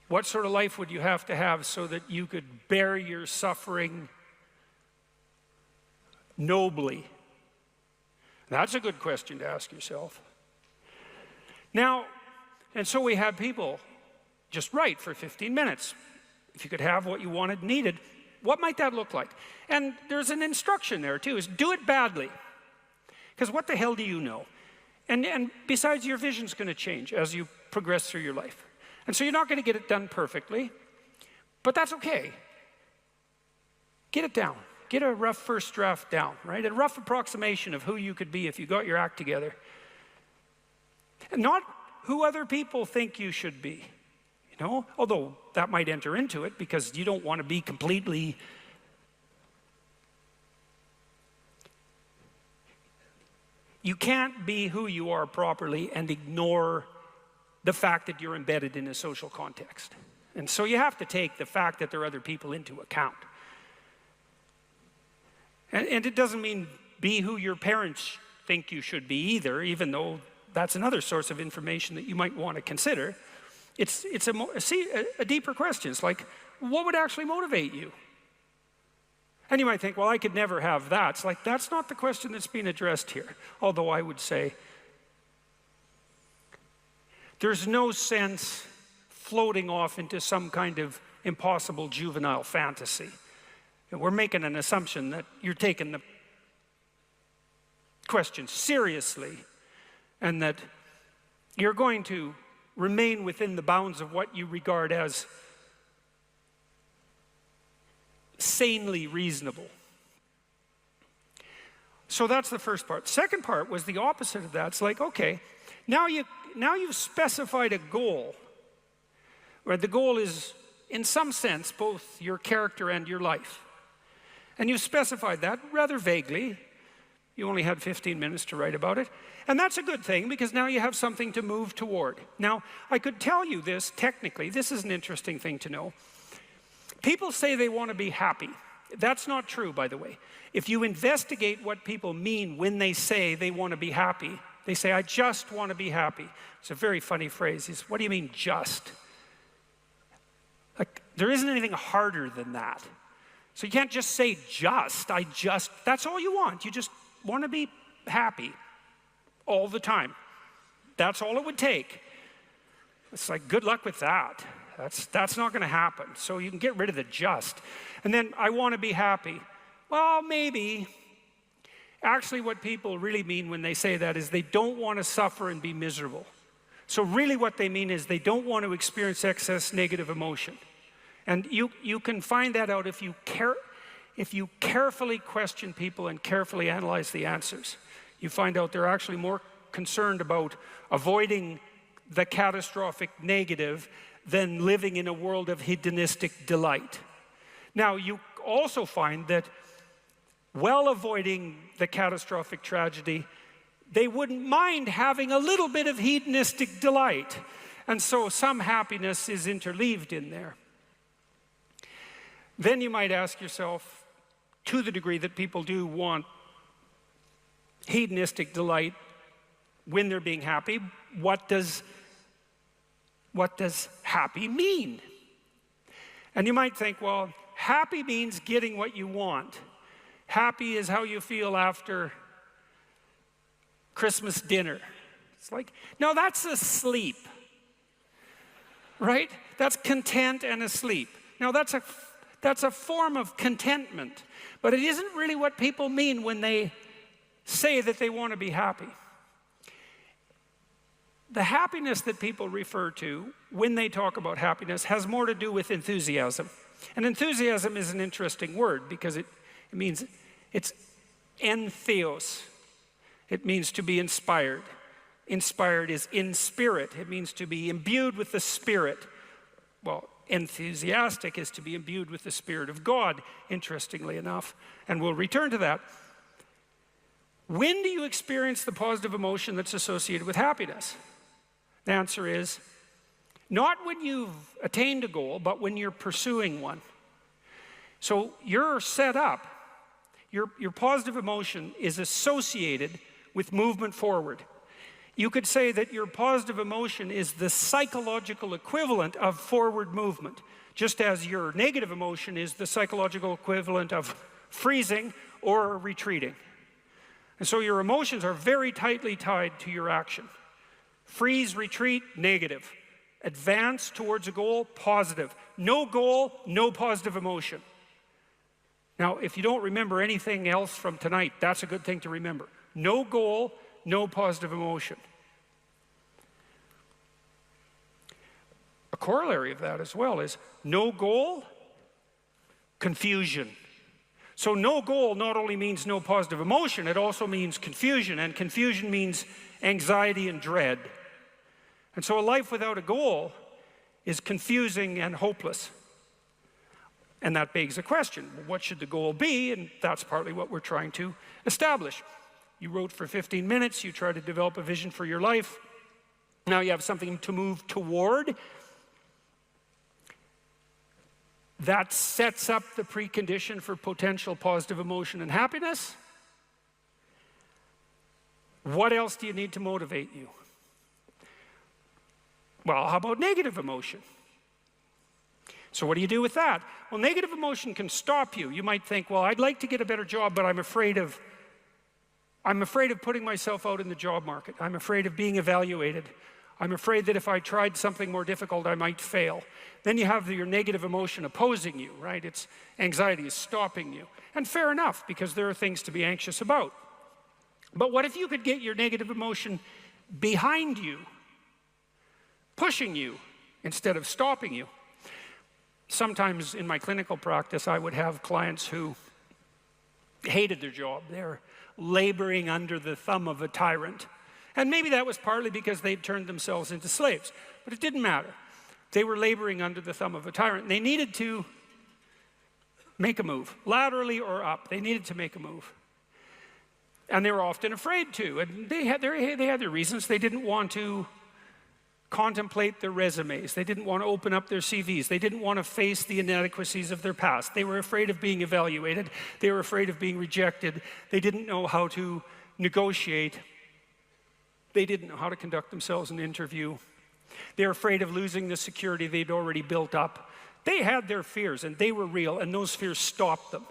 What sort of life would you have to have so that you could bear your suffering nobly? That's a good question to ask yourself. Now, and so we have people just write for 15 minutes. If you could have what you wanted, needed, what might that look like? And there's an instruction there too, is do it badly. Because what the hell do you know? And besides, your vision's going to change as you progress through your life. And so you're not going to get it done perfectly, but that's okay. Get it down. Get a rough first draft down, right? A rough approximation of who you could be if you got your act together. And not who other people think you should be, you know? Although that might enter into it because you don't want to be completely... You can't be who you are properly and ignore the fact that you're embedded in a social context. And so you have to take the fact that there are other people into account. And it doesn't mean be who your parents think you should be either, even though that's another source of information that you might want to consider. It's a deeper question. It's like, what would actually motivate you? And you might think, well, I could never have that. It's like, that's not the question that's being addressed here. Although I would say, there's no sense floating off into some kind of impossible juvenile fantasy. And we're making an assumption that you're taking the question seriously and that you're going to remain within the bounds of what you regard as sanely reasonable. So that's the first part. Second part was the opposite of that. It's like, okay, now you've specified a goal, where the goal is, in some sense, both your character and your life. And you've specified that rather vaguely. You only had 15 minutes to write about it. And that's a good thing, because now you have something to move toward. Now, I could tell you this technically. This is an interesting thing to know. People say they want to be happy. That's not true, by the way. If you investigate what people mean when they say they want to be happy, they say, I just want to be happy. It's a very funny phrase. It's, what do you mean, just? Like, there isn't anything harder than that. So you can't just say just, that's all you want. You just want to be happy all the time. That's all it would take. It's like, good luck with that. That's not going to happen. So you can get rid of the just. And then, I want to be happy. Well, maybe. Actually, what people really mean when they say that is they don't want to suffer and be miserable. So really what they mean is they don't want to experience excess negative emotion. And you can find that out if you carefully question people and carefully analyze the answers. You find out they're actually more concerned about avoiding the catastrophic negative than living in a world of hedonistic delight. Now, you also find that while avoiding the catastrophic tragedy, they wouldn't mind having a little bit of hedonistic delight. And so some happiness is interleaved in there. Then you might ask yourself, to the degree that people do want hedonistic delight when they're being happy, what does happy mean? And you might think, well, happy means getting what you want. Happy is how you feel after Christmas dinner. It's like, no, that's asleep, right? That's content and asleep. Now, that's a form of contentment, but it isn't really what people mean when they say that they want to be happy. The happiness that people refer to when they talk about happiness has more to do with enthusiasm. And enthusiasm is an interesting word because it means, it's entheos. It means to be inspired. Inspired is in spirit. It means to be imbued with the Spirit. Well, enthusiastic is to be imbued with the Spirit of God, interestingly enough. And we'll return to that. When do you experience the positive emotion that's associated with happiness? The answer is, not when you've attained a goal, but when you're pursuing one. So you're set up, your positive emotion is associated with movement forward. You could say that your positive emotion is the psychological equivalent of forward movement, just as your negative emotion is the psychological equivalent of freezing or retreating. And so your emotions are very tightly tied to your action. Freeze, retreat, negative. Advance towards a goal, positive. No goal, no positive emotion. Now, if you don't remember anything else from tonight, that's a good thing to remember. No goal, no positive emotion. A corollary of that as well is no goal, confusion. So no goal not only means no positive emotion, it also means confusion, and confusion means anxiety and dread. And so a life without a goal is confusing and hopeless. And that begs a question, what should the goal be? And that's partly what we're trying to establish. You wrote for 15 minutes, you try to develop a vision for your life. Now you have something to move toward. That sets up the precondition for potential positive emotion and happiness. What else do you need to motivate you? Well, how about negative emotion? So what do you do with that? Well, negative emotion can stop you. You might think, well, I'd like to get a better job, but I'm afraid of putting myself out in the job market. I'm afraid of being evaluated. I'm afraid that if I tried something more difficult, I might fail. Then you have your negative emotion opposing you, right? It's anxiety is stopping you. And fair enough, because there are things to be anxious about. But what if you could get your negative emotion behind you, pushing you instead of stopping you? Sometimes in my clinical practice, I would have clients who hated their job. They're laboring under the thumb of a tyrant. And maybe that was partly because they'd turned themselves into slaves. But it didn't matter. They were laboring under the thumb of a tyrant. And they needed to make a move, laterally or up. They needed to make a move. And they were often afraid to. And they had their reasons. They didn't want to contemplate their resumes. They didn't want to open up their CVs. They didn't want to face the inadequacies of their past. They were afraid of being evaluated. They were afraid of being rejected. They didn't know how to negotiate. They didn't know how to conduct themselves in an interview. They were afraid of losing the security they'd already built up. They had their fears, and they were real, and those fears stopped them.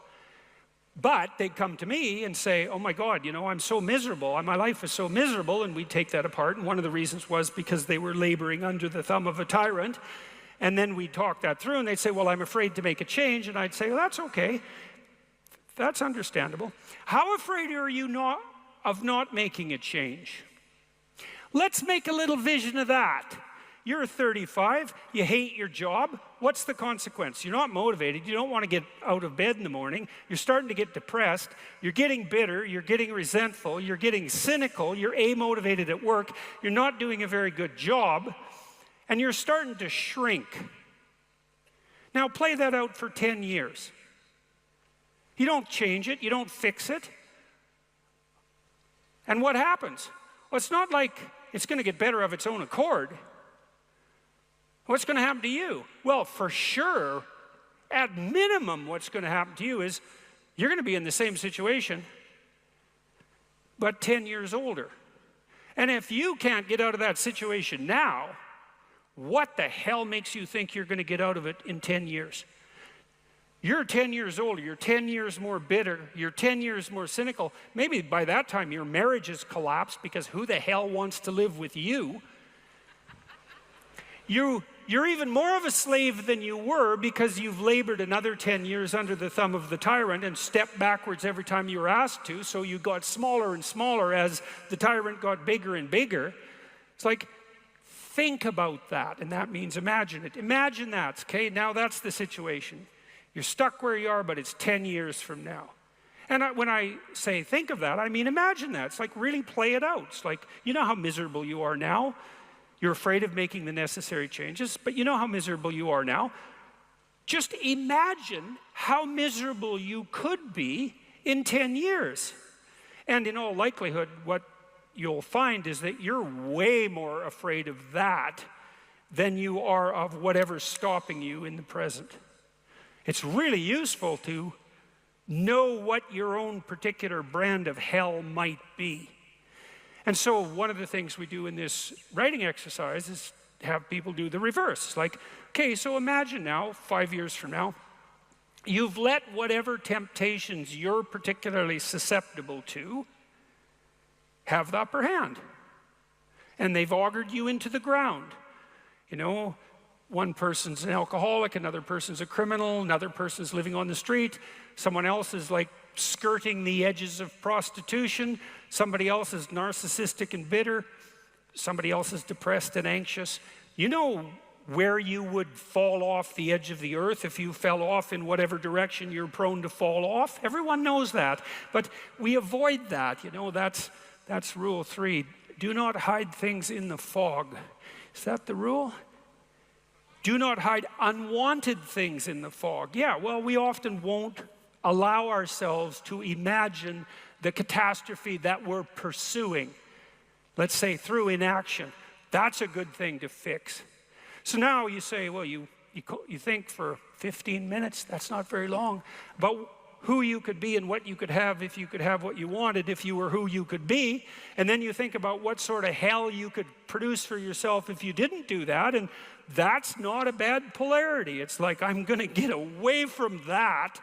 But they'd come to me and say, oh my God, you know, I'm so miserable. My life is so miserable. And we'd take that apart. And one of the reasons was because they were laboring under the thumb of a tyrant. And then we'd talk that through. And they'd say, well, I'm afraid to make a change. And I'd say, well, that's okay. That's understandable. How afraid are you of not making a change? Let's make a little vision of that. You're 35, you hate your job. What's the consequence? You're not motivated. You don't want to get out of bed in the morning. You're starting to get depressed. You're getting bitter. You're getting resentful. You're getting cynical. You're amotivated at work. You're not doing a very good job. And you're starting to shrink. Now play that out for 10 years. You don't change it. You don't fix it. And what happens? Well, it's not like it's going to get better of its own accord. What's going to happen to you? Well, for sure, at minimum, what's going to happen to you is you're going to be in the same situation, but 10 years older. And if you can't get out of that situation now, what the hell makes you think you're going to get out of it in 10 years? You're 10 years older, you're 10 years more bitter, you're 10 years more cynical. Maybe by that time your marriage has collapsed because who the hell wants to live with you? You're even more of a slave than you were because you've labored another 10 years under the thumb of the tyrant and stepped backwards every time you were asked to, so you got smaller and smaller as the tyrant got bigger and bigger. It's like, think about that, and that means imagine it. Imagine that, okay? Now that's the situation. You're stuck where you are, but it's 10 years from now. And when I say think of that, I mean imagine that. It's like really play it out. It's like, you know how miserable you are now? You're afraid of making the necessary changes, but you know how miserable you are now. Just imagine how miserable you could be in 10 years. And in all likelihood, what you'll find is that you're way more afraid of that than you are of whatever's stopping you in the present. It's really useful to know what your own particular brand of hell might be. And so one of the things we do in this writing exercise is have people do the reverse. Like, okay, so imagine now, 5 years from now, you've let whatever temptations you're particularly susceptible to have the upper hand. And they've augured you into the ground. You know, one person's an alcoholic, another person's a criminal, another person's living on the street, someone else is like skirting the edges of prostitution, somebody else is narcissistic and bitter, somebody else is depressed and anxious. You know where you would fall off the edge of the earth if you fell off in whatever direction you're prone to fall off. Everyone knows that, but we avoid that. You know, that's rule 3. Do not hide things in the fog. Is that the rule? Do not hide unwanted things in the fog. Yeah, well, we often won't allow ourselves to imagine the catastrophe that we're pursuing. Let's say through inaction. That's a good thing to fix. So now you say, well, you think for 15 minutes, that's not very long, about who you could be and what you could have if you could have what you wanted, if you were who you could be. And then you think about what sort of hell you could produce for yourself if you didn't do that. And that's not a bad polarity. It's like, I'm going to get away from that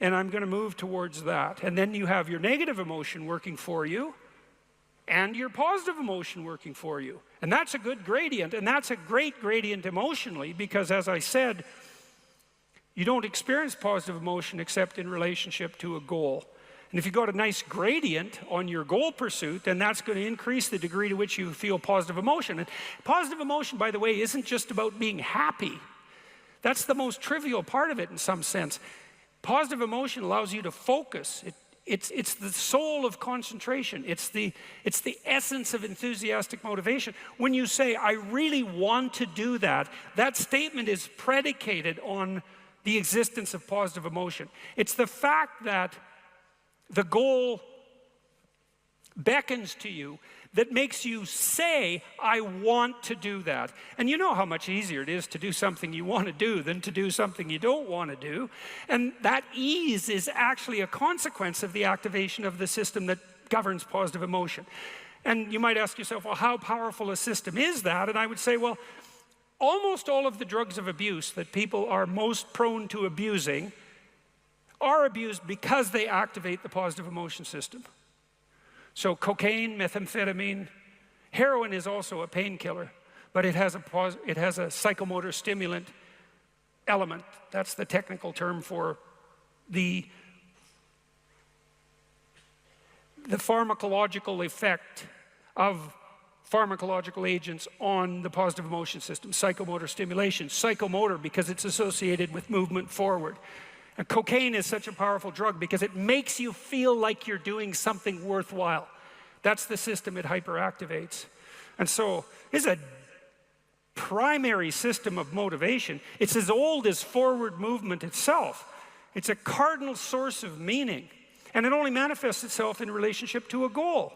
and I'm going to move towards that. And then you have your negative emotion working for you and your positive emotion working for you. And that's a good gradient. And that's a great gradient emotionally because, as I said, you don't experience positive emotion except in relationship to a goal. And if you've got a nice gradient on your goal pursuit, then that's going to increase the degree to which you feel positive emotion. And positive emotion, by the way, isn't just about being happy. That's the most trivial part of it in some sense. Positive emotion allows you to focus. It's the soul of concentration. It's the essence of enthusiastic motivation. When you say, I really want to do that, that statement is predicated on the existence of positive emotion. It's the fact that the goal beckons to you that makes you say, I want to do that. And you know how much easier it is to do something you want to do than to do something you don't want to do. And that ease is actually a consequence of the activation of the system that governs positive emotion. And you might ask yourself, well, how powerful a system is that? And I would say, well, almost all of the drugs of abuse that people are most prone to abusing are abused because they activate the positive emotion system. So cocaine, methamphetamine, heroin is also a painkiller, but it has a psychomotor stimulant element. That's the technical term for the pharmacological effect of pharmacological agents on the positive emotion system, psychomotor stimulation. Psychomotor because it's associated with movement forward. And cocaine is such a powerful drug because it makes you feel like you're doing something worthwhile. That's the system it hyperactivates. And so it's a primary system of motivation. It's as old as forward movement itself. It's a cardinal source of meaning. And it only manifests itself in relationship to a goal.